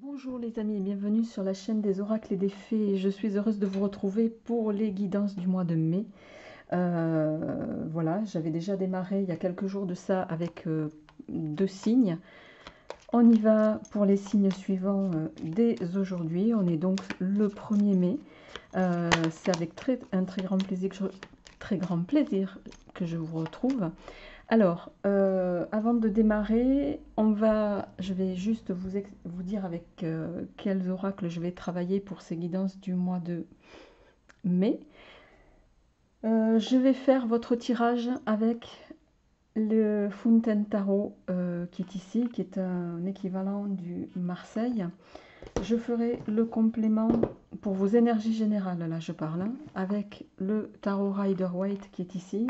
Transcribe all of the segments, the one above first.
Bonjour les amis, bienvenue sur la chaîne des oracles et des fées. Je suis heureuse de vous retrouver pour les guidances du mois de mai. Voilà, j'avais déjà démarré il y a quelques jours de ça avec 2 signes. On y va pour les signes suivants dès aujourd'hui. On est donc le 1er mai. C'est avec un très grand plaisir que je vous retrouve. Alors, avant de démarrer, je vais juste vous dire avec quels oracles je vais travailler pour ces guidances du mois de mai. Je vais faire votre tirage avec le Fountain Tarot qui est ici, qui est un équivalent du Marseille. Je ferai le complément pour vos énergies générales, là je parle, hein, avec le Tarot Rider-Waite qui est ici.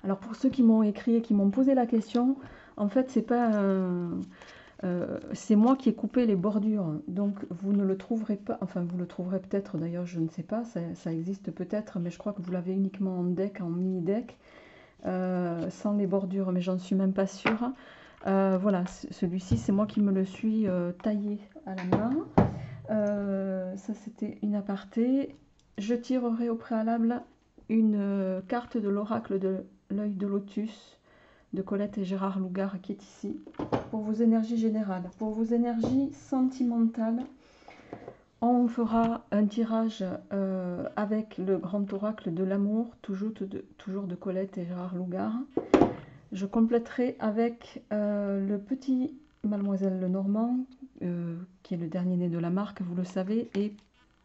Alors pour ceux qui m'ont écrit et qui m'ont posé la question, en fait c'est pas c'est moi qui ai coupé les bordures, donc vous ne le trouverez pas, enfin vous le trouverez peut-être d'ailleurs, je ne sais pas, ça existe peut-être, mais je crois que vous l'avez uniquement en deck, en mini deck, sans les bordures, mais j'en suis même pas sûre. Voilà, celui-ci c'est moi qui me le suis taillé à la main. Ça c'était une aparté. Je tirerai au préalable une carte de l'oracle de l'œil de lotus de Colette et Gérard Lougard qui est ici, pour vos énergies générales. Pour vos énergies sentimentales, on fera un tirage avec le grand oracle de l'amour, toujours de Colette et Gérard Lougard. Je compléterai avec le petit Mademoiselle Lenormand, qui est le dernier né de la marque, vous le savez, et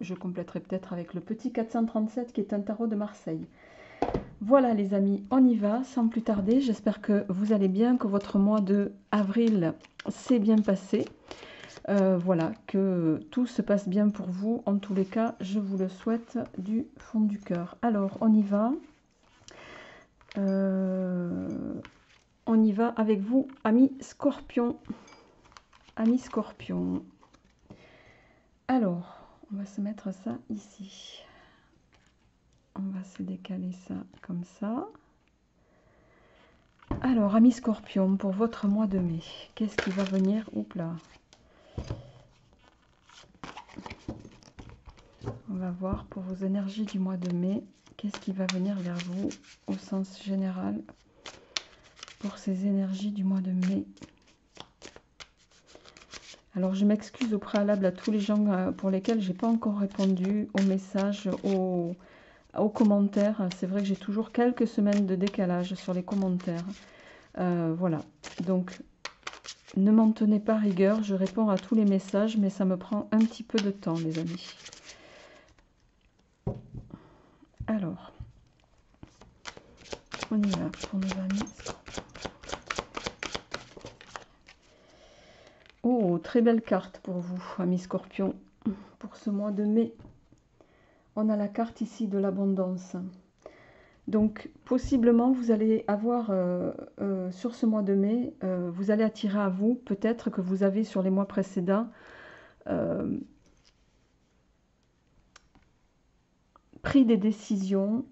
je compléterai peut-être avec le petit 437 qui est un tarot de Marseille. Voilà les amis, on y va sans plus tarder. J'espère que vous allez bien, que votre mois de avril s'est bien passé. Voilà, que tout se passe bien pour vous. En tous les cas, je vous le souhaite du fond du cœur. Alors, on y va. On y va avec vous, amis Scorpion. Amis Scorpion. Alors, on va se mettre ça ici. On va se décaler ça comme ça. Alors, amis Scorpion, pour votre mois de mai, qu'est-ce qui va venir? Oups là. On va voir pour vos énergies du mois de mai, qu'est-ce qui va venir vers vous au sens général pour ces énergies du mois de mai. Alors, je m'excuse au préalable à tous les gens pour lesquels je n'ai pas encore répondu aux messages, aux commentaires. C'est vrai que j'ai toujours quelques semaines de décalage sur les commentaires. Voilà, donc ne m'en tenez pas rigueur, je réponds à tous les messages, mais ça me prend un petit peu de temps, les amis. Alors, on y va pour nos amis. Oh, très belle carte pour vous, amis Scorpion, pour ce mois de mai. On a la carte ici de l'abondance. Donc, possiblement, vous allez avoir, sur ce mois de mai, vous allez attirer à vous, peut-être que vous avez sur les mois précédents, pris des décisions,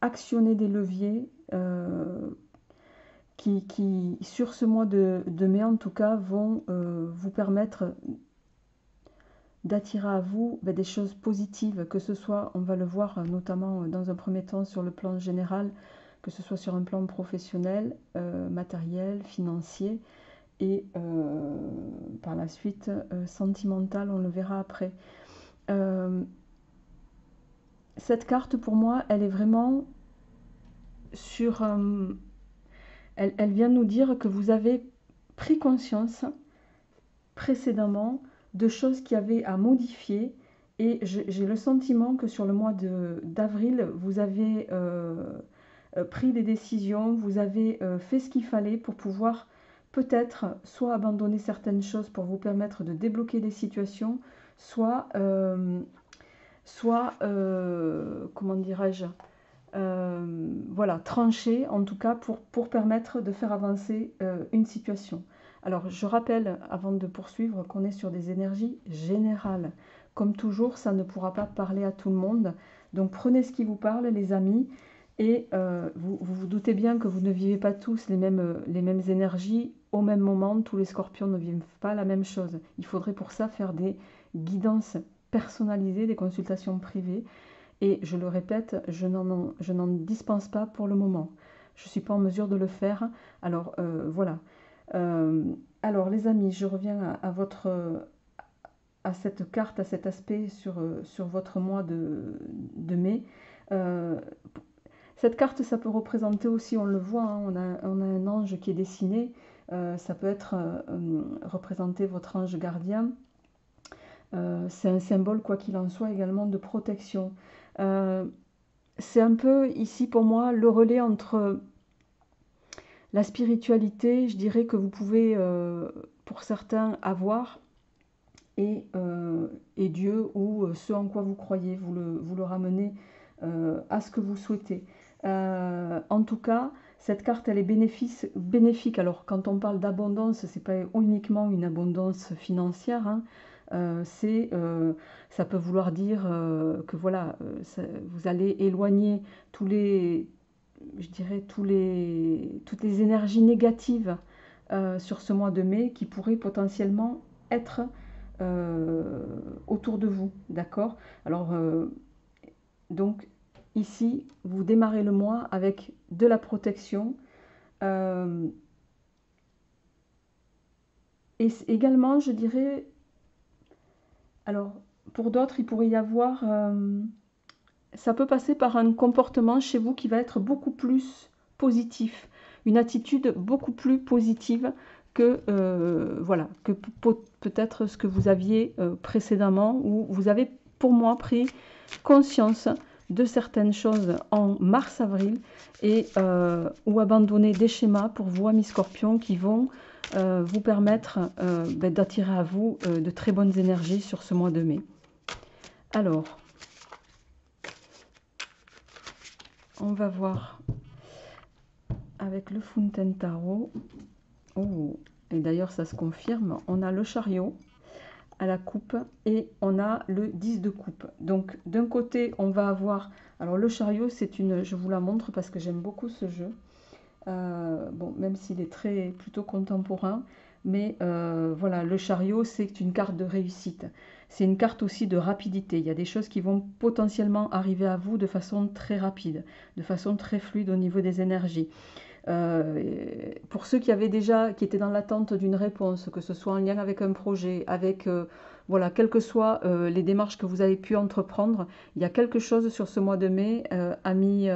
actionné des leviers qui, sur ce mois de mai en tout cas, vont vous permettre d'attirer à vous des choses positives, que ce soit, on va le voir notamment dans un premier temps sur le plan général, que ce soit sur un plan professionnel, matériel, financier, et par la suite sentimental, on le verra après. Cette carte pour moi, elle est vraiment sur... elle vient nous dire que vous avez pris conscience précédemment de choses qui avaient à modifier, et j'ai le sentiment que sur le mois d'avril, vous avez pris des décisions, vous avez fait ce qu'il fallait pour pouvoir peut-être soit abandonner certaines choses pour vous permettre de débloquer des situations, soit comment dirais-je, voilà, trancher en tout cas pour permettre de faire avancer une situation. Alors je rappelle avant de poursuivre qu'on est sur des énergies générales. Comme toujours, ça ne pourra pas parler à tout le monde. Donc prenez ce qui vous parle, les amis, et vous vous doutez bien que vous ne vivez pas tous les mêmes énergies au même moment. Tous les scorpions ne vivent pas la même chose. Il faudrait pour ça faire des guidances personnalisées, des consultations privées. Et je le répète, je n'en dispense pas pour le moment. Je ne suis pas en mesure de le faire. Alors voilà. Alors les amis, je reviens à cette carte, à cet aspect sur votre mois de mai. Cette carte, ça peut représenter aussi, on le voit, hein, on a un ange qui est dessiné. Ça peut être représenter votre ange gardien. C'est un symbole, quoi qu'il en soit, également de protection. C'est un peu, ici, pour moi, le relais entre la spiritualité, je dirais, que vous pouvez, pour certains, avoir, et Dieu, ou ce en quoi vous croyez, vous le ramenez à ce que vous souhaitez. En tout cas, cette carte, elle est bénéfique. Alors, quand on parle d'abondance, ce n'est pas uniquement une abondance financière, hein. Ça peut vouloir dire que voilà, vous allez éloigner toutes les énergies négatives sur ce mois de mai qui pourraient potentiellement être autour de vous, d'accord? Alors, donc, ici, vous démarrez le mois avec de la protection. Et également, je dirais, alors, pour d'autres, il pourrait y avoir, ça peut passer par un comportement chez vous qui va être beaucoup plus positif, une attitude beaucoup plus positive que, voilà, que peut-être ce que vous aviez précédemment, où vous avez, pour moi, pris conscience de certaines choses en mars-avril et ou abandonner des schémas pour vous, amis scorpions, qui vont vous permettre d'attirer à vous de très bonnes énergies sur ce mois de mai. Alors, on va voir avec le Fountain Tarot. Oh, et d'ailleurs ça se confirme, on a le chariot à la coupe et on a le 10 de coupe. Donc d'un côté on va avoir, alors le chariot c'est une, je vous la montre parce que j'aime beaucoup ce jeu, bon même s'il est plutôt contemporain, mais voilà, le chariot c'est une carte de réussite, c'est une carte aussi de rapidité. Il y a des choses qui vont potentiellement arriver à vous de façon très rapide, de façon très fluide au niveau des énergies. Pour ceux qui étaient dans l'attente d'une réponse, que ce soit en lien avec un projet, avec voilà, quelles que soient les démarches que vous avez pu entreprendre, il y a quelque chose sur ce mois de mai, amis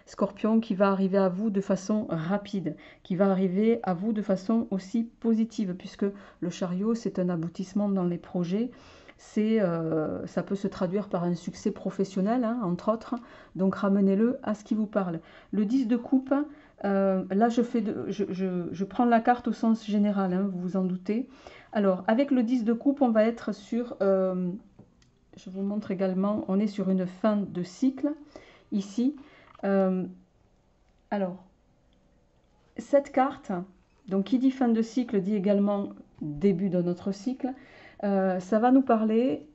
Scorpion, qui va arriver à vous de façon rapide, qui va arriver à vous de façon aussi positive, puisque le chariot, c'est un aboutissement dans les projets. Ça peut se traduire par un succès professionnel, hein, entre autres, donc ramenez-le à ce qui vous parle. Le 10 de coupe, là je prends la carte au sens général, hein, vous vous en doutez. Alors avec le 10 de coupe, on va être sur, je vous montre également, on est sur une fin de cycle, ici. Alors, cette carte, donc qui dit fin de cycle, dit également début de notre cycle. Ça va nous parler,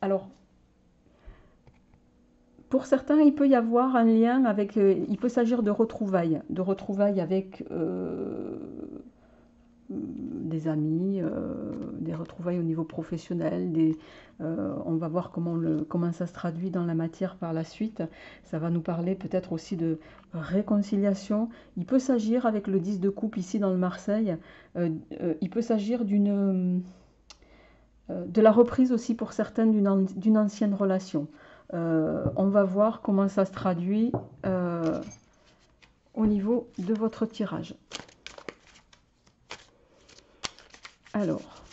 alors, pour certains, il peut y avoir un lien avec, il peut s'agir de retrouvailles avec des amis, des retrouvailles au niveau professionnel, on va voir comment ça se traduit dans la matière par la suite. Ça va nous parler peut-être aussi de réconciliation. Il peut s'agir, avec le 10 de coupe ici dans le Marseille, il peut s'agir de la reprise aussi pour certaines d'une ancienne relation. On va voir comment ça se traduit au niveau de votre tirage. Alors,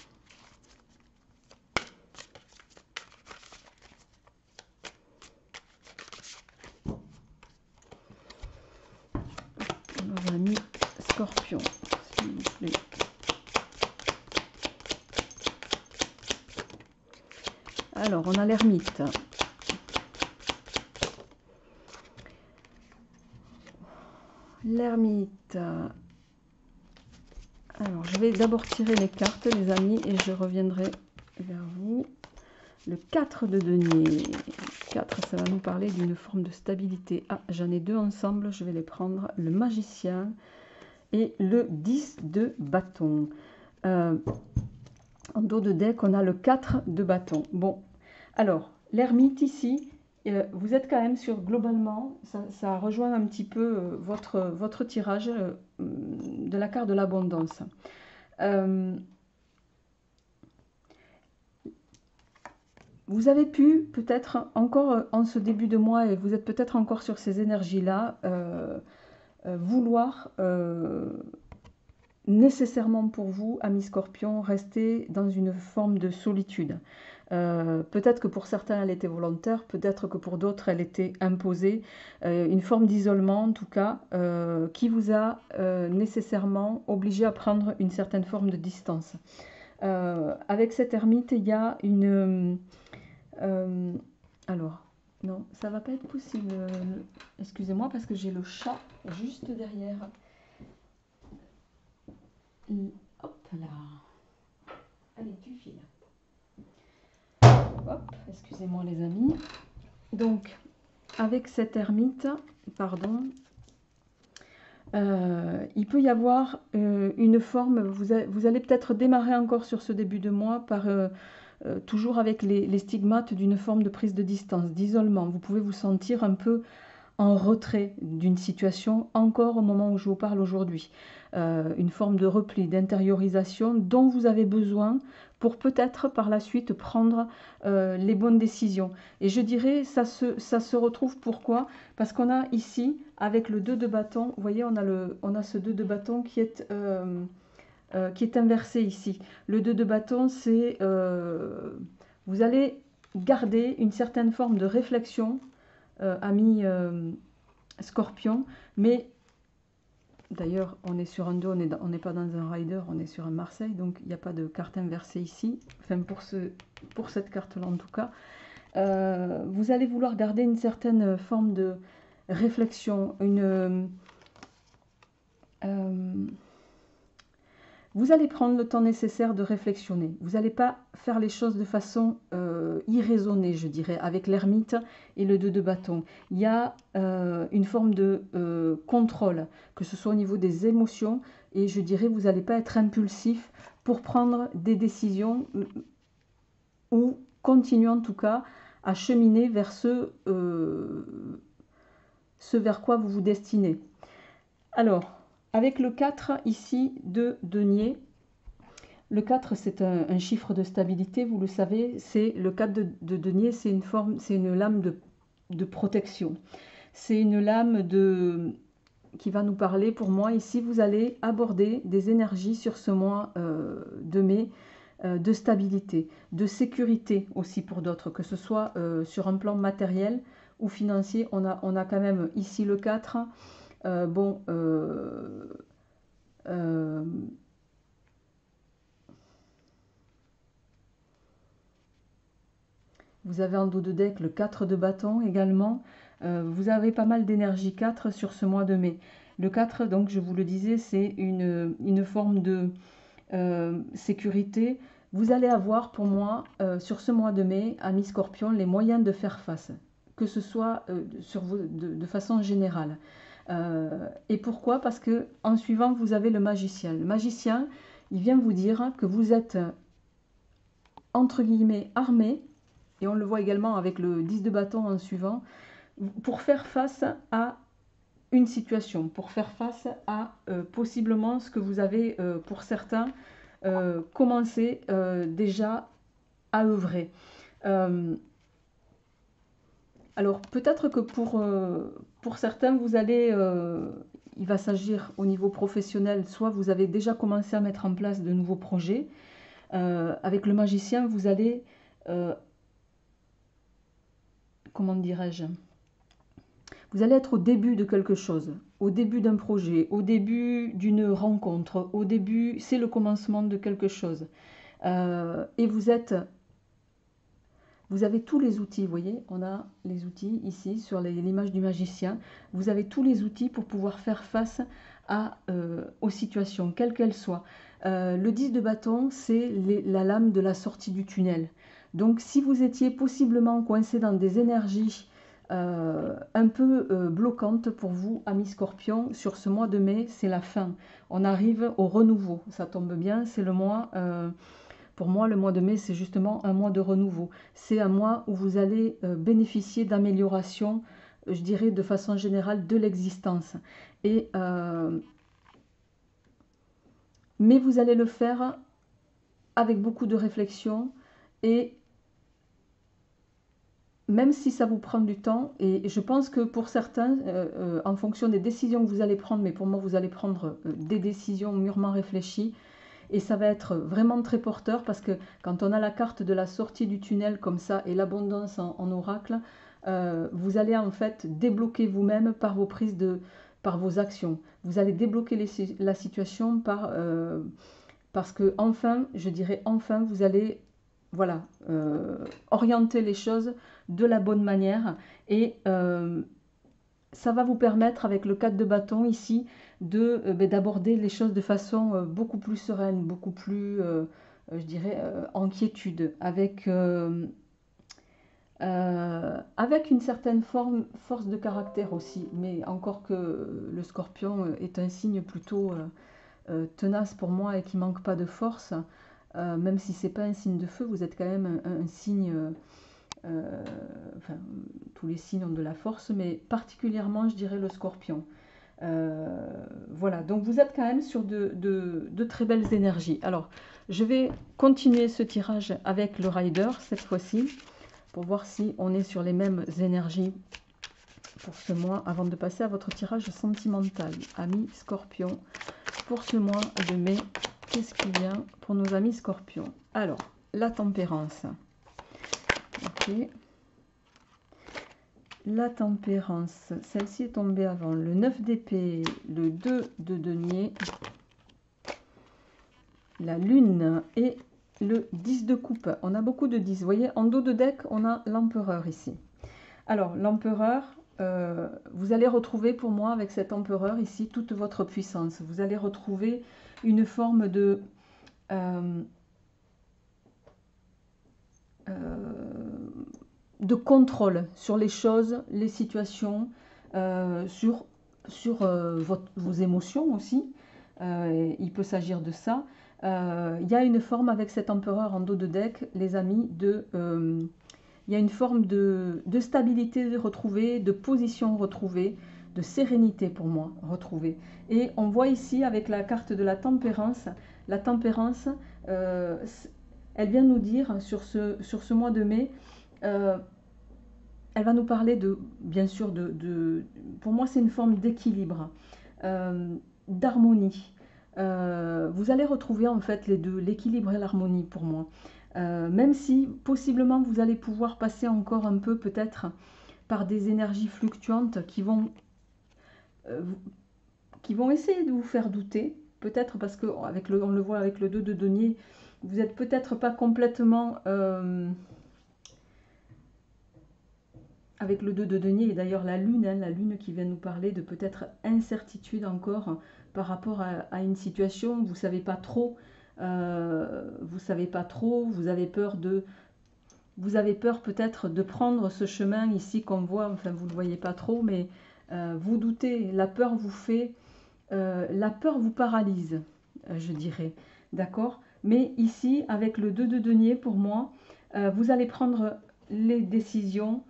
nos amis Scorpion, s'il vous plaît. Alors, on a l'ermite. L'ermite. Alors, je vais d'abord tirer les cartes, les amis, et je reviendrai vers vous. Le 4 de denier. 4, ça va nous parler d'une forme de stabilité. Ah, j'en ai deux ensemble, je vais les prendre. Le magicien et le 10 de bâton. En dos de deck, on a le 4 de bâton. Bon, alors, l'ermite ici, vous êtes quand même sur, globalement, ça rejoint un petit peu votre tirage de la carte de l'abondance. Vous avez pu peut-être encore en ce début de mois, et vous êtes peut-être encore sur ces énergies-là, vouloir nécessairement pour vous, amis Scorpion, rester dans une forme de solitude. Peut-être que pour certains elle était volontaire, peut-être que pour d'autres elle était imposée, une forme d'isolement en tout cas, qui vous a nécessairement obligé à prendre une certaine forme de distance. Avec cette ermite, il y a une... alors, non, ça va pas être possible. Excusez-moi parce que j'ai le chat juste derrière. Hop là. Allez, tu files. Hop, excusez-moi les amis. Donc, avec cette ermite, pardon, il peut y avoir une forme, vous allez peut-être démarrer encore sur ce début de mois par toujours avec les stigmates d'une forme de prise de distance, d'isolement. Vous pouvez vous sentir un peu en retrait d'une situation encore au moment où je vous parle aujourd'hui. Une forme de repli, d'intériorisation dont vous avez besoin pour peut-être par la suite prendre les bonnes décisions. Et je dirais, ça se retrouve pourquoi? Parce qu'on a ici, avec le 2 de bâton, vous voyez, on a ce 2 de bâton qui est inversé ici. Le 2 de bâton, c'est... vous allez garder une certaine forme de réflexion, amis Scorpion, mais d'ailleurs on est sur un 2, on n'est pas dans un rider, on est sur un Marseille, donc il n'y a pas de carte inversée ici, enfin pour cette carte là en tout cas. Vous allez vouloir garder une certaine forme de réflexion, vous allez prendre le temps nécessaire de réflexionner. Vous n'allez pas faire les choses de façon irraisonnée, je dirais, avec l'ermite et le 2 de bâton. Il y a une forme de contrôle, que ce soit au niveau des émotions, et je dirais, vous n'allez pas être impulsif pour prendre des décisions ou continuer en tout cas à cheminer vers ce vers quoi vous vous destinez. Alors, avec le 4 ici de denier, le 4 c'est un chiffre de stabilité, vous le savez, c'est le 4 de denier, c'est une lame de protection. C'est une lame qui va nous parler, pour moi, ici vous allez aborder des énergies sur ce mois de mai, de stabilité, de sécurité aussi pour d'autres, que ce soit sur un plan matériel ou financier. On a quand même ici le 4. Bon, vous avez en dos de deck le 4 de bâton également. Vous avez pas mal d'énergie 4 sur ce mois de mai. Le 4, donc je vous le disais, c'est une forme de sécurité. Vous allez avoir pour moi sur ce mois de mai, amis Scorpion, les moyens de faire face, que ce soit de façon générale. Et pourquoi? Parce que en suivant, vous avez le magicien. Le magicien, il vient vous dire que vous êtes, entre guillemets, armé, et on le voit également avec le 10 de bâton en suivant, pour faire face à une situation, pour faire face à possiblement ce que vous avez, pour certains, commencé déjà à œuvrer. Alors peut-être que pour certains, vous allez, il va s'agir au niveau professionnel, soit vous avez déjà commencé à mettre en place de nouveaux projets. Avec le magicien, vous allez, comment dirais-je, vous allez être au début de quelque chose, au début d'un projet, au début d'une rencontre, au début, c'est le commencement de quelque chose. Et vous avez tous les outils, vous voyez, on a les outils ici sur l'image du magicien. Vous avez tous les outils pour pouvoir faire face aux situations, quelles qu'elles soient. Le 10 de bâton, c'est la lame de la sortie du tunnel. Donc si vous étiez possiblement coincé dans des énergies un peu bloquante pour vous, amis Scorpion. Sur ce mois de mai, c'est la fin. On arrive au renouveau. Ça tombe bien, c'est le mois... pour moi, le mois de mai, c'est justement un mois de renouveau. C'est un mois où vous allez bénéficier d'amélioration, je dirais de façon générale, de l'existence. Mais vous allez le faire avec beaucoup de réflexion et même si ça vous prend du temps, et je pense que pour certains, en fonction des décisions que vous allez prendre, mais pour moi vous allez prendre des décisions mûrement réfléchies, et ça va être vraiment très porteur parce que quand on a la carte de la sortie du tunnel comme ça et l'abondance en oracle, vous allez en fait débloquer vous-même par vos prises par vos actions. Vous allez débloquer la situation parce que enfin, je dirais enfin, vous allez voilà, orienter les choses de la bonne manière et ça va vous permettre avec le 4 de bâton ici d'aborder les choses de façon beaucoup plus sereine, beaucoup plus, je dirais, en quiétude, avec une certaine force de caractère aussi, mais encore que le Scorpion est un signe plutôt tenace pour moi et qui manque pas de force, même si c'est pas un signe de feu, vous êtes quand même un signe, enfin tous les signes ont de la force, mais particulièrement je dirais le Scorpion. Voilà, donc vous êtes quand même sur de très belles énergies. Alors, je vais continuer ce tirage avec le Rider cette fois-ci, pour voir si on est sur les mêmes énergies pour ce mois, avant de passer à votre tirage sentimental. Amis Scorpion, pour ce mois de mai, qu'est-ce qui vient pour nos amis Scorpions? Alors, la tempérance. Ok. La tempérance, celle-ci est tombée avant le 9 d'épée, le 2 de denier, la lune et le 10 de coupe. On a beaucoup de 10. Vous voyez, en dos de deck, on a l'empereur ici. Alors, l'empereur, vous allez retrouver pour moi avec cet empereur ici toute votre puissance. Vous allez retrouver une forme de contrôle sur les choses, les situations, sur vos émotions aussi. Il peut s'agir de ça. Il y a une forme avec cet empereur en dos de deck, les amis, il y a une forme de stabilité retrouvée, de position retrouvée, de sérénité pour moi retrouvée. Et on voit ici avec la carte de la tempérance, elle vient nous dire sur ce mois de mai, elle va nous parler bien sûr, pour moi c'est une forme d'équilibre, d'harmonie. Vous allez retrouver en fait les deux, l'équilibre et l'harmonie pour moi. Même si possiblement vous allez pouvoir passer encore un peu peut-être par des énergies fluctuantes qui vont essayer de vous faire douter, peut-être parce que on le voit avec le 2 de denier, vous n'êtes peut-être pas complètement... avec le 2 de denier, et d'ailleurs la lune qui vient nous parler de peut-être incertitude encore par rapport à une situation, vous savez pas trop, vous avez peur peut-être de prendre ce chemin ici qu'on voit, enfin vous ne le voyez pas trop, mais vous doutez, la peur vous paralyse, je dirais, d'accord? Mais ici, avec le 2 de denier, pour moi, vous allez prendre les décisions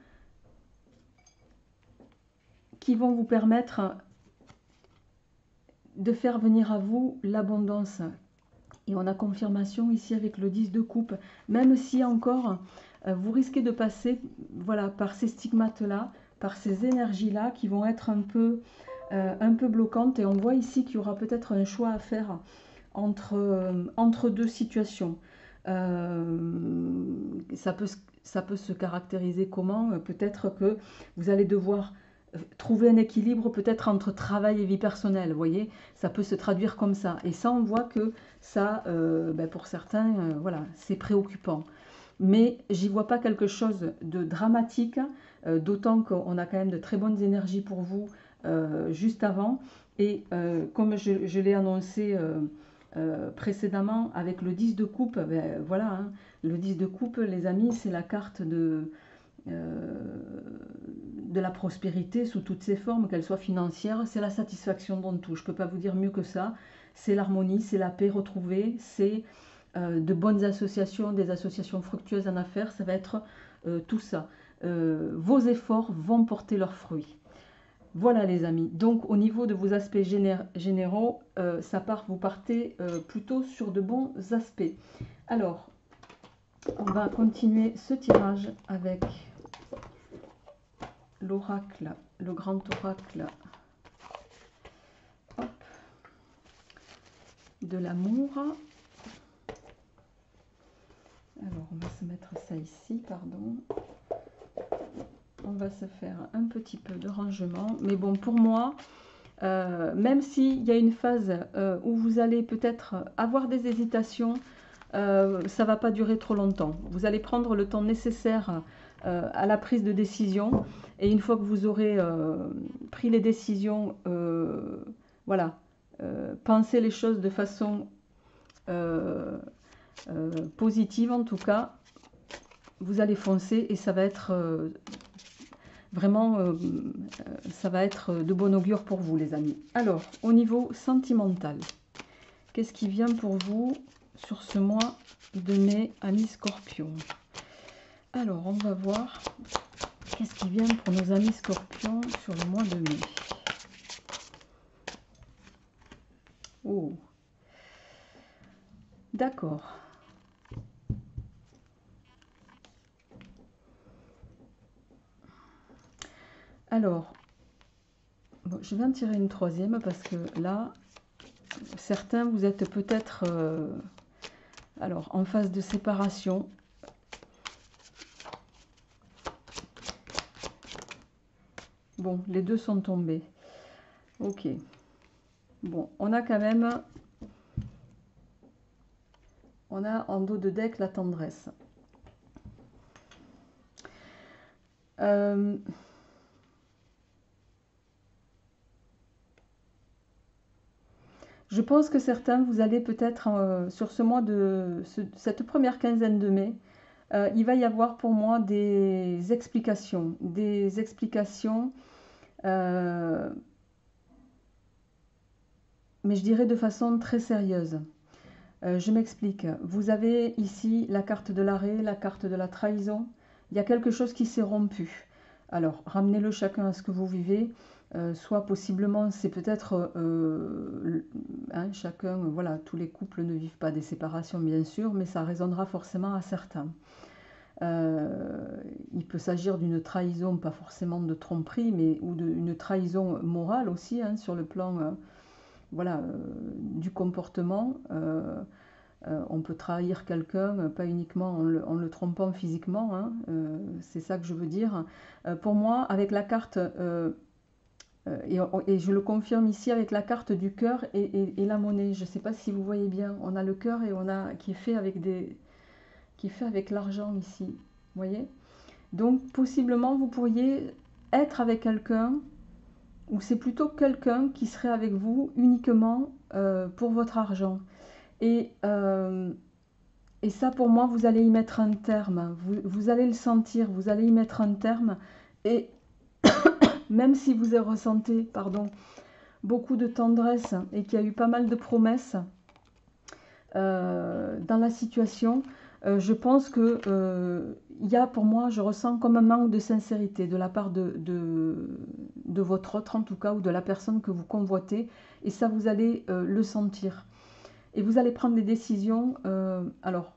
qui vont vous permettre de faire venir à vous l'abondance. Et on a confirmation ici avec le 10 de coupe, même si encore vous risquez de passer voilà, par ces stigmates-là, par ces énergies-là qui vont être un peu bloquantes. Et on voit ici qu'il y aura peut-être un choix à faire entre deux situations. Ça peut se caractériser comment? Peut-être que vous allez devoir trouver un équilibre peut-être entre travail et vie personnelle, vous voyez, ça peut se traduire comme ça. Et ça, on voit que ça, pour certains, voilà, c'est préoccupant. Mais j'y vois pas quelque chose de dramatique, d'autant qu'on a quand même de très bonnes énergies pour vous juste avant. Et comme je l'ai annoncé précédemment avec le 10 de coupe, voilà, hein, le 10 de coupe, les amis, c'est la carte de la prospérité sous toutes ses formes, qu'elle soit financière, c'est la satisfaction dans tout. Je ne peux pas vous dire mieux que ça. C'est l'harmonie, c'est la paix retrouvée, c'est de bonnes associations, des associations fructueuses en affaires, ça va être tout ça. Vos efforts vont porter leurs fruits. Voilà les amis, donc au niveau de vos aspects généraux, vous partez plutôt sur de bons aspects. Alors, on va continuer ce tirage avec l'oracle, le grand oracle de l'amour. Alors, on va se mettre ça ici, pardon. On va se faire un petit peu de rangement. Mais bon, pour moi, même s'il y a une phase où vous allez peut-être avoir des hésitations, ça ne va pas durer trop longtemps. Vous allez prendre le temps nécessaire à la prise de décision. Et une fois que vous aurez pris les décisions, voilà, pensez les choses de façon positive en tout cas, vous allez foncer et ça va être vraiment, ça va être de bon augure pour vous les amis. Alors, au niveau sentimental, qu'est-ce qui vient pour vous sur ce mois de mai, amis Scorpions? Alors, on va voir qu'est-ce qui vient pour nos amis Scorpions sur le mois de mai. Oh, d'accord. Alors, bon, je vais en tirer une troisième parce que là, certains, vous êtes peut-être alors en phase de séparation. Bon, les deux sont tombés. Ok. Bon, on a quand même... On a en dos de deck la tendresse. Je pense que certains, vous allez peut-être, sur ce mois de... cette première quinzaine de mai, il va y avoir pour moi des explications. Des explications... mais je dirais de façon très sérieuse. Je m'explique. Vous avez ici la carte de l'arrêt, la carte de la trahison. Il y a quelque chose qui s'est rompu. Alors, ramenez-le chacun à ce que vous vivez. Soit possiblement, c'est peut-être chacun, voilà, tous les couples ne vivent pas des séparations bien sûr, mais ça résonnera forcément à certains. Il peut s'agir d'une trahison, pas forcément de tromperie, mais ou d'une trahison morale aussi, hein, sur le plan voilà, du comportement. On peut trahir quelqu'un, pas uniquement en le trompant physiquement, hein, c'est ça que je veux dire. Pour moi, avec la carte, et je le confirme ici avec la carte du cœur et la monnaie, je ne sais pas si vous voyez bien, on a le cœur et on a qui est fait avec l'argent ici, vous voyez. Donc possiblement vous pourriez être avec quelqu'un, ou c'est plutôt quelqu'un qui serait avec vous uniquement pour votre argent. Et ça, pour moi, vous allez y mettre un terme. Vous allez le sentir, vous allez y mettre un terme. Et même si vous ressentez, pardon, beaucoup de tendresse et qu'il y a eu pas mal de promesses dans la situation, je pense que il y a pour moi, je ressens comme un manque de sincérité de la part de votre autre, en tout cas, ou de la personne que vous convoitez. Et ça, vous allez le sentir. Et vous allez prendre des décisions, alors,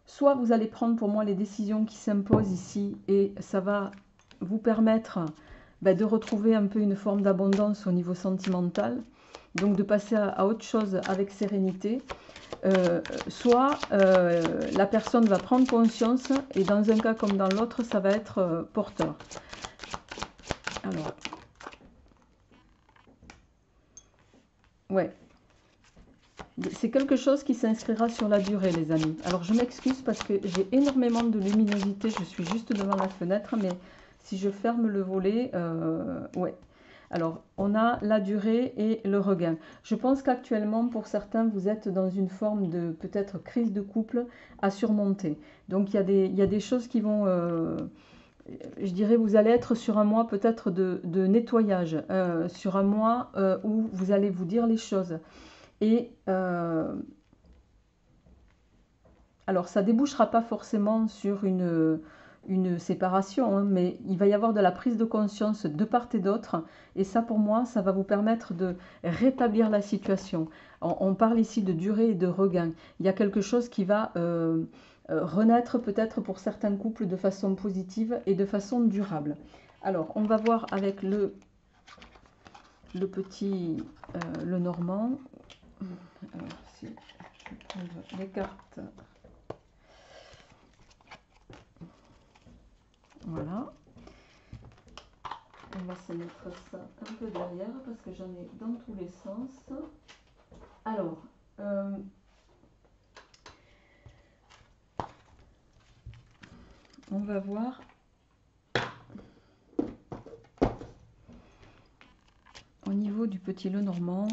soit vous allez prendre pour moi les décisions qui s'imposent ici, et ça va vous permettre de retrouver un peu une forme d'abondance au niveau sentimental, donc de passer à autre chose avec sérénité, soit la personne va prendre conscience, et dans un cas comme dans l'autre, ça va être porteur. Alors, ouais. C'est quelque chose qui s'inscrira sur la durée, les amis. Alors, je m'excuse parce que j'ai énormément de luminosité. Je suis juste devant la fenêtre, mais si je ferme le volet, ouais. Alors, on a la durée et le regain. Je pense qu'actuellement, pour certains, vous êtes dans une forme de peut-être crise de couple à surmonter. Donc, il y a des choses qui vont je dirais, vous allez être sur un mois peut-être de nettoyage, sur un mois où vous allez vous dire les choses. Et alors, ça débouchera pas forcément sur une séparation, hein, mais il va y avoir de la prise de conscience de part et d'autre. Et ça, pour moi, ça va vous permettre de rétablir la situation. On parle ici de durée et de regain. Il y a quelque chose qui va renaître peut-être pour certains couples de façon positive et de façon durable. Alors, on va voir avec le petit, le normand. Alors, si je prends les cartes. Voilà. On va se mettre ça un peu derrière parce que j'en ai dans tous les sens. Alors, on va voir au niveau du petit Lenormand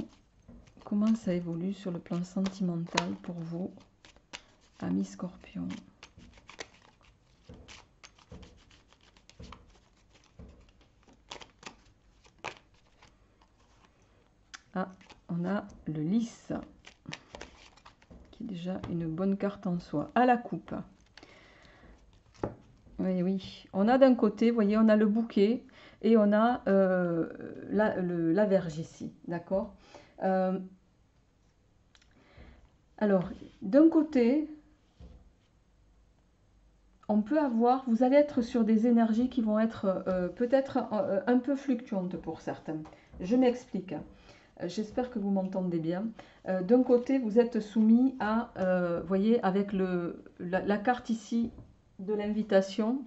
comment ça évolue sur le plan sentimental pour vous, amis Scorpion. Ah, on a le lys, qui est déjà une bonne carte en soi. À la coupe. Oui, oui. On a d'un côté, vous voyez, on a le bouquet et on a la verge ici, d'accord. Alors, d'un côté, on peut avoir, vous allez être sur des énergies qui vont être peut-être un peu fluctuantes pour certains. Je m'explique. J'espère que vous m'entendez bien. D'un côté, vous êtes soumis à, voyez, avec la carte ici de l'invitation,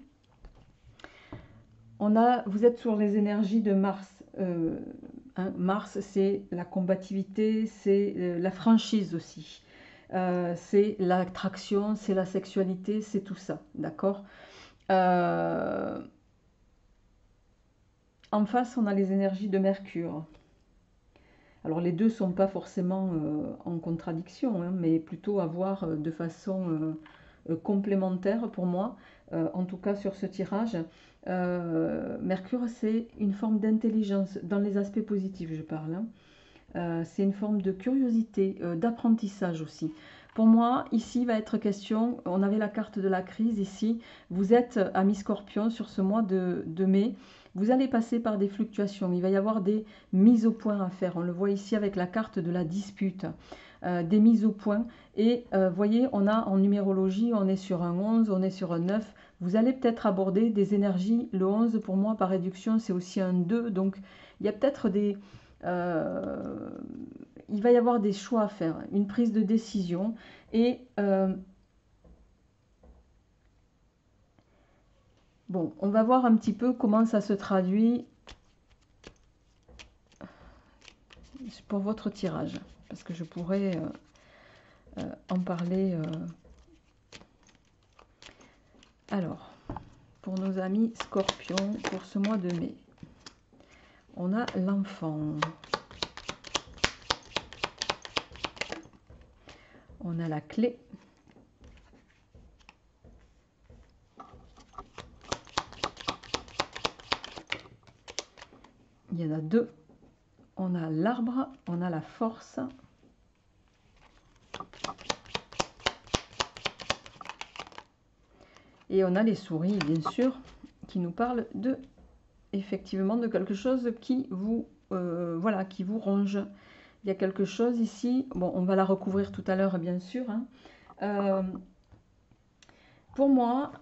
vous êtes sur les énergies de Mars. Hein, Mars, c'est la combativité, c'est la franchise aussi. C'est l'attraction, c'est la sexualité, c'est tout ça, d'accord. En face, on a les énergies de Mercure. Alors les deux ne sont pas forcément en contradiction, hein, mais plutôt à voir de façon complémentaire pour moi, en tout cas sur ce tirage. Mercure, c'est une forme d'intelligence, dans les aspects positifs je parle. Hein. C'est une forme de curiosité, d'apprentissage aussi. Pour moi, ici va être question, on avait la carte de la crise ici, vous êtes ami Scorpion sur ce mois de mai, vous allez passer par des fluctuations, il va y avoir des mises au point à faire, on le voit ici avec la carte de la dispute, des mises au point, et voyez, on a en numérologie, on est sur un 11, on est sur un 9, vous allez peut-être aborder des énergies, le 11 pour moi par réduction c'est aussi un 2, donc il y a peut-être des... il va y avoir des choix à faire, une prise de décision et bon, on va voir un petit peu comment ça se traduit pour votre tirage, parce que je pourrais en parler. Alors, pour nos amis Scorpions, pour ce mois de mai, on a l'enfant. On a la clé. Il y en a deux. On a l'arbre, on a la force. Et on a les souris, bien sûr, qui nous parlent de, effectivement, de quelque chose qui vous, voilà, qui vous ronge. Il y a quelque chose ici, bon, on va la recouvrir tout à l'heure, bien sûr. Hein. Pour moi,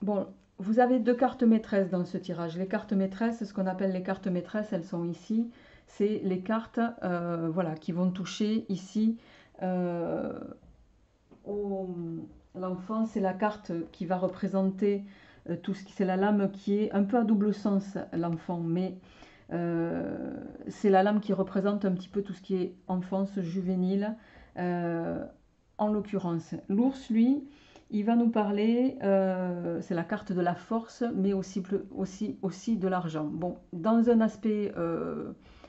bon, vous avez deux cartes maîtresses dans ce tirage. Les cartes maîtresses, ce qu'on appelle les cartes maîtresses, elles sont ici. C'est les cartes, voilà, qui vont toucher ici l'enfant. C'est la carte qui va représenter tout ce qui, c'est la lame qui est un peu à double sens, l'enfant, mais c'est la lame qui représente un petit peu tout ce qui est enfance juvénile, en l'occurrence. L'ours, lui, il va nous parler, c'est la carte de la force, mais aussi de l'argent. Bon, dans un aspect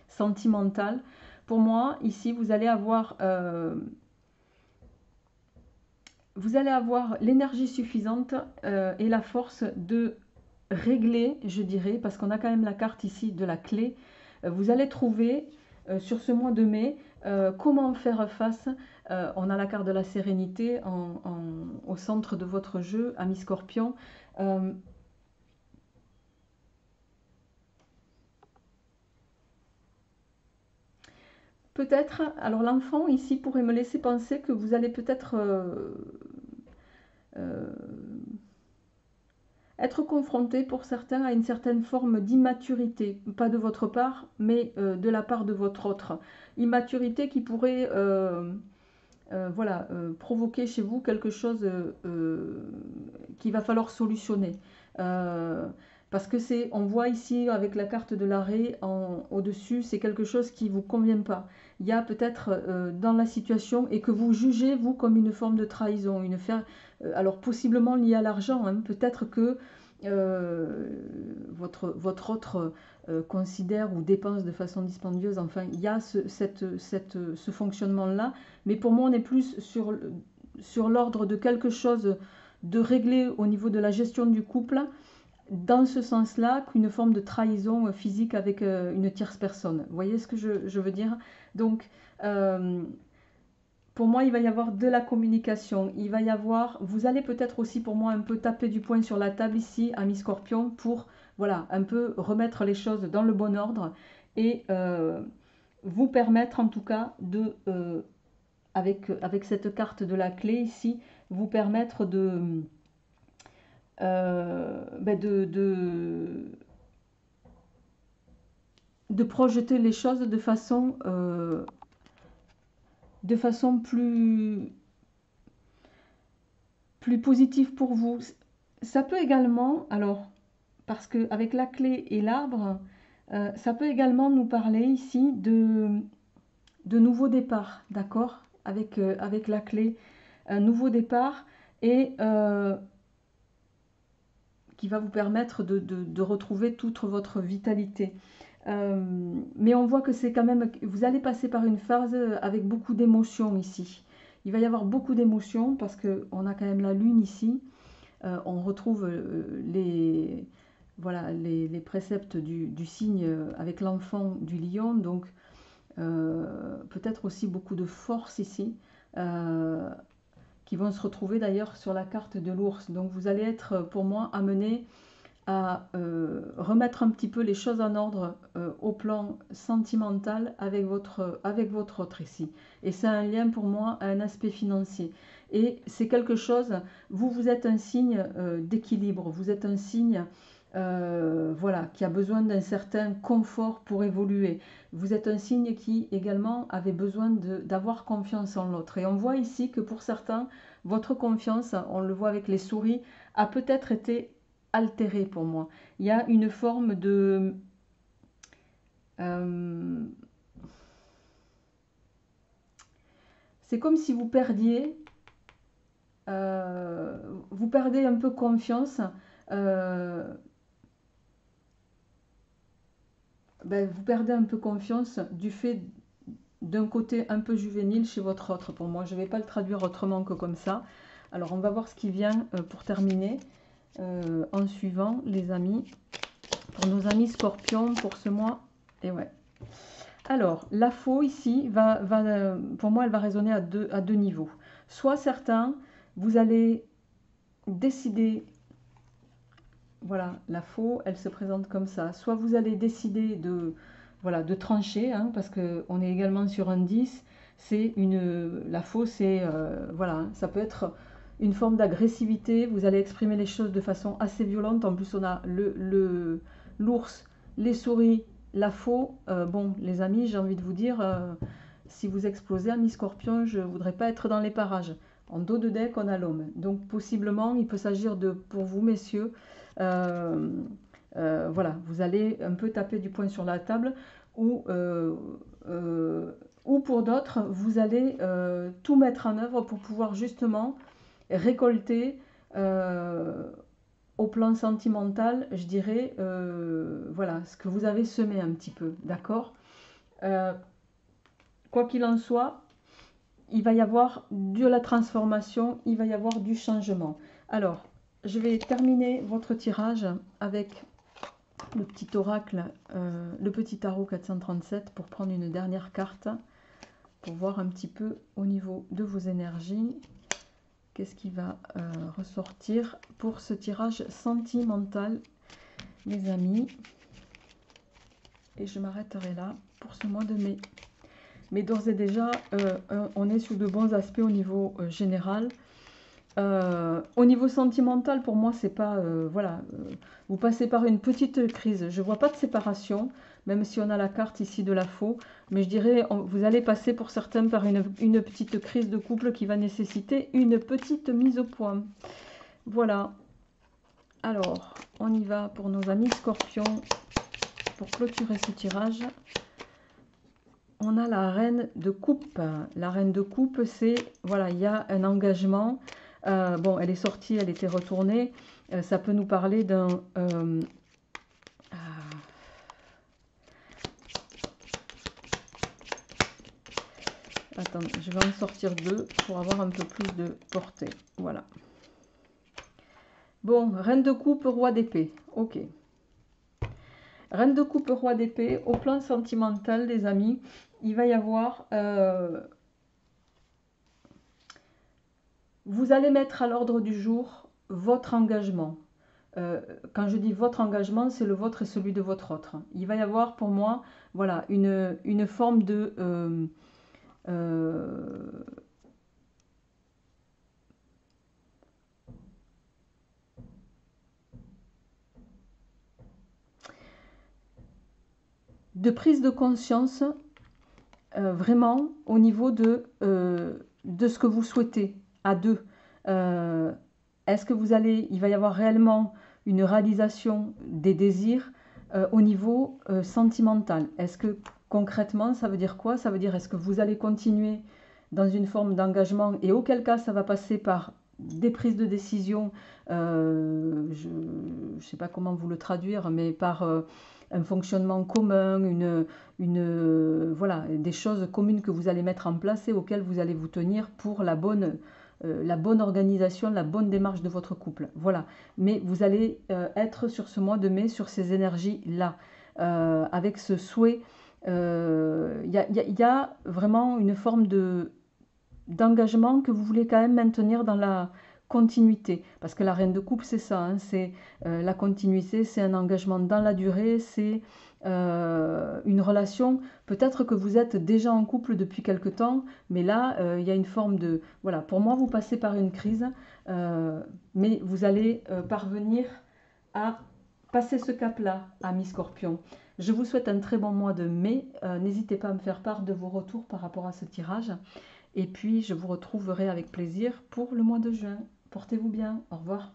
sentimental, pour moi, ici, vous allez avoir l'énergie suffisante et la force de régler, je dirais, parce qu'on a quand même la carte ici de la clé. Vous allez trouver sur ce mois de mai comment faire face. On a la carte de la sérénité au centre de votre jeu, ami Scorpion. Peut-être, alors l'enfant ici pourrait me laisser penser que vous allez peut-être euh, être confronté pour certains à une certaine forme d'immaturité, pas de votre part, mais de la part de votre autre. Immaturité qui pourrait voilà, provoquer chez vous quelque chose qu'il va falloir solutionner. Parce que c'est, on voit ici avec la carte de l'arrêt au-dessus, c'est quelque chose qui ne vous convient pas. Il y a peut-être dans la situation et que vous jugez, vous, comme une forme de trahison. Alors possiblement liée à l'argent, hein, peut-être que votre autre considère ou dépense de façon dispendieuse. Enfin, il y a ce fonctionnement-là. Mais pour moi, on est plus sur l'ordre de quelque chose de réglé au niveau de la gestion du couple, dans ce sens-là, qu'une forme de trahison physique avec une tierce personne. Vous voyez ce que je veux dire? Donc, pour moi, il va y avoir de la communication. Il va y avoir, vous allez peut-être aussi pour moi un peu taper du poing sur la table ici, ami Scorpion, pour voilà, un peu remettre les choses dans le bon ordre et vous permettre en tout cas de, avec cette carte de la clé ici, vous permettre ben de projeter les choses de façon plus positive pour vous. Ça peut également, alors, parce qu'avec la clé et l'arbre, ça peut également nous parler ici de nouveaux départs, d'accord, avec la clé, un nouveau départ et qui va vous permettre de retrouver toute votre vitalité. Mais on voit que c'est quand même, vous allez passer par une phase avec beaucoup d'émotions ici. Il va y avoir beaucoup d'émotions parce qu'on a quand même la lune ici. On retrouve voilà, les préceptes du signe avec l'enfant du lion. Donc peut-être aussi beaucoup de force ici. Qui vont se retrouver d'ailleurs sur la carte de l'ours. Donc vous allez être pour moi amené à remettre un petit peu les choses en ordre au plan sentimental avec votre autre ici. Et c'est un lien pour moi à un aspect financier. Et c'est quelque chose, vous êtes un signe d'équilibre, vous êtes un signe voilà, qui a besoin d'un certain confort pour évoluer. Vous êtes un signe qui également avait besoin d'avoir confiance en l'autre. Et on voit ici que pour certains, votre confiance, on le voit avec les souris, a peut-être été altérée pour moi. Il y a une forme de... c'est comme si vous perdiez... vous perdez un peu confiance. Vous perdez un peu confiance du fait d'un côté un peu juvénile chez votre autre. Pour moi, je ne vais pas le traduire autrement que comme ça. Alors, on va voir ce qui vient pour terminer. En suivant, les amis, pour nos amis scorpions pour ce mois. Et ouais. Alors, la faux ici, pour moi, elle va résonner à deux niveaux. Soit certains, vous allez décider, voilà, la faux, elle se présente comme ça. Soit vous allez décider voilà, de trancher, hein, parce qu'on est également sur un 10. La faux, c'est, voilà, ça peut être une forme d'agressivité. Vous allez exprimer les choses de façon assez violente. En plus, on a l'ours, les souris, la faux. Bon, les amis, j'ai envie de vous dire, si vous explosez, ami Scorpion, je ne voudrais pas être dans les parages. En dos de deck, on a l'homme. Donc, possiblement, il peut s'agir pour vous, messieurs, voilà, vous allez un peu taper du poing sur la table ou pour d'autres, vous allez tout mettre en œuvre pour pouvoir justement récolter au plan sentimental, je dirais, voilà, ce que vous avez semé un petit peu, d'accord. Quoi qu'il en soit, il va y avoir de la transformation, il va y avoir du changement. Alors, je vais terminer votre tirage avec le petit oracle, le petit tarot 437 pour prendre une dernière carte, pour voir un petit peu au niveau de vos énergies, qu'est-ce qui va ressortir pour ce tirage sentimental, les amis. Et je m'arrêterai là pour ce mois de mai. Mais d'ores et déjà, on est sur de bons aspects au niveau général. Au niveau sentimental, pour moi, c'est pas... voilà, vous passez par une petite crise. Je vois pas de séparation, même si on a la carte ici de la faux. Mais je dirais, vous allez passer pour certains par une petite crise de couple qui va nécessiter une petite mise au point. Voilà. Alors, on y va pour nos amis scorpions. Pour clôturer ce tirage, on a la reine de coupe. La reine de coupe, c'est, voilà, il y a un engagement. Bon, elle est sortie, elle était retournée. Ça peut nous parler d'un... Attends, je vais en sortir deux pour avoir un peu plus de portée. Voilà. Bon, reine de coupe, roi d'épée. Ok. Reine de coupe, roi d'épée. Au plan sentimental, les amis, il va y avoir... vous allez mettre à l'ordre du jour votre engagement. Quand je dis votre engagement, c'est le vôtre et celui de votre autre. Il va y avoir pour moi, voilà, une forme de... de prise de conscience vraiment au niveau de ce que vous souhaitez à deux. Est-ce que vous allez, il va y avoir réellement une réalisation des désirs au niveau sentimental? Est-ce que concrètement, ça veut dire quoi? Ça veut dire, est-ce que vous allez continuer dans une forme d'engagement, et auquel cas ça va passer par des prises de décision, je ne sais pas comment vous le traduire, mais par un fonctionnement commun, voilà, des choses communes que vous allez mettre en place et auxquelles vous allez vous tenir pour la bonne organisation, la bonne démarche de votre couple. Voilà. Mais vous allez être sur ce mois de mai, sur ces énergies-là, avec ce souhait. Il y a vraiment une forme d'engagement que vous voulez quand même maintenir dans la continuité. Parce que la reine de coupe, c'est ça, hein, c'est la continuité, c'est un engagement dans la durée, c'est une relation. Peut-être que vous êtes déjà en couple depuis quelque temps, mais là, il y a une forme de... Voilà, pour moi, vous passez par une crise, mais vous allez parvenir à passer ce cap-là, amis Scorpion. Je vous souhaite un très bon mois de mai. N'hésitez pas à me faire part de vos retours par rapport à ce tirage. Et puis, je vous retrouverai avec plaisir pour le mois de juin. Portez-vous bien. Au revoir.